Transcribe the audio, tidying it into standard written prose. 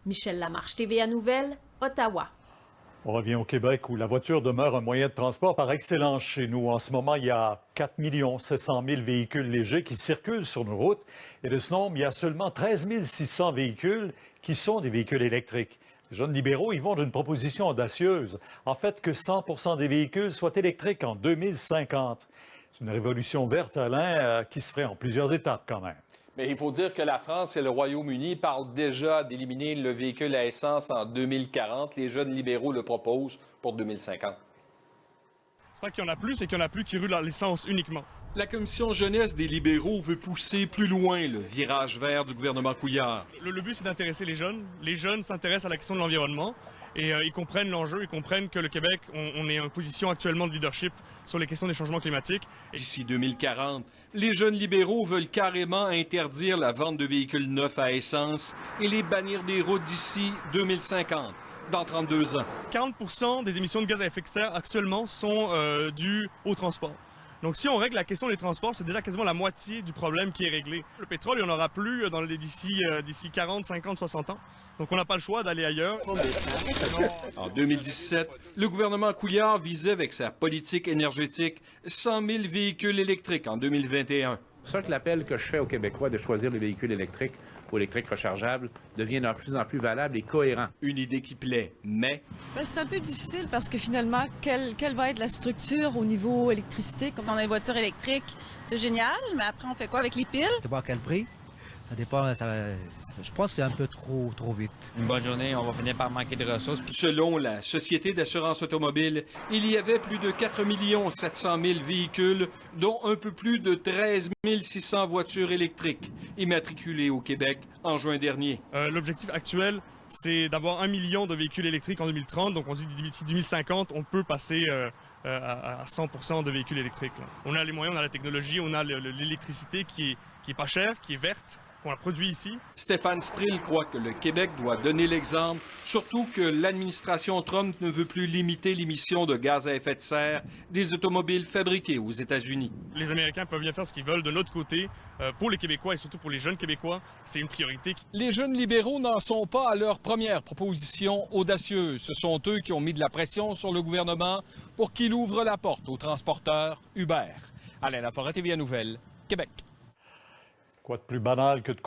Michel Lamarche, TVA Nouvelles, Ottawa. On revient au Québec où la voiture demeure un moyen de transport par excellence chez nous. En ce moment, il y a 4 700 000 véhicules légers qui circulent sur nos routes. Et de ce nombre, il y a seulement 13 600 véhicules qui sont des véhicules électriques. Les jeunes libéraux, ils vont d'une proposition audacieuse. En fait, que 100 des véhicules soient électriques en 2050. C'est une révolution verte, Alain, qui se ferait en plusieurs étapes quand même. Mais il faut dire que la France et le Royaume-Uni parlent déjà d'éliminer le véhicule à essence en 2040. Les jeunes libéraux le proposent pour 2050. C'est pas qu'il y en a plus, c'est qu'il y en a plus qui roulent à l'essence uniquement. La commission jeunesse des libéraux veut pousser plus loin le virage vert du gouvernement Couillard. Le but, c'est d'intéresser les jeunes. Les jeunes s'intéressent à la question de l'environnement et ils comprennent l'enjeu, ils comprennent que le Québec, on est en position actuellement de leadership sur les questions des changements climatiques. D'ici 2040, les jeunes libéraux veulent carrément interdire la vente de véhicules neufs à essence et les bannir des routes d'ici 2050, dans 32 ans. 40% des émissions de gaz à effet de serre actuellement sont dues au transport. Donc si on règle la question des transports, c'est déjà quasiment la moitié du problème qui est réglé. Le pétrole, il n'y en aura plus d'ici 40, 50, 60 ans. Donc on n'a pas le choix d'aller ailleurs. En 2017, le gouvernement Couillard visait avec sa politique énergétique 100 000 véhicules électriques en 2021. C'est pour ça que l'appel que je fais aux Québécois de choisir les véhicules électriques ou électriques rechargeables devient de plus en plus valable et cohérent. Une idée qui plaît, mais... C'est un peu difficile parce que finalement, quelle va être la structure au niveau électricité? Si on a une voiture électrique, c'est génial, mais après, on fait quoi avec les piles? Ça dépend à quel prix. Ça dépend, je pense que c'est un peu trop vite. Une bonne journée, on va finir par manquer de ressources. Selon la Société d'assurance automobile, il y avait plus de 4 700 000 véhicules, dont un peu plus de 13 600 voitures électriques immatriculées au Québec en juin dernier. L'objectif actuel, c'est d'avoir 1 million de véhicules électriques en 2030. Donc on se dit d'ici 2050, on peut passer à 100% de véhicules électriques. Là. On a les moyens, on a la technologie, on a l'électricité qui est pas chère, qui est verte, qu'on a produit ici. Stéphane Strill croit que le Québec doit donner l'exemple, surtout que l'administration Trump ne veut plus limiter l'émission de gaz à effet de serre des automobiles fabriquées aux États-Unis. Les Américains peuvent bien faire ce qu'ils veulent de notre côté. Pour les Québécois et surtout pour les jeunes Québécois, c'est une priorité. Les jeunes libéraux n'en sont pas à leur première proposition audacieuse. Ce sont eux qui ont mis de la pression sur le gouvernement pour qu'il ouvre la porte aux transporteurs Uber. Alain Laforêt, TVA Nouvelles, Québec. Quoi de plus banal que de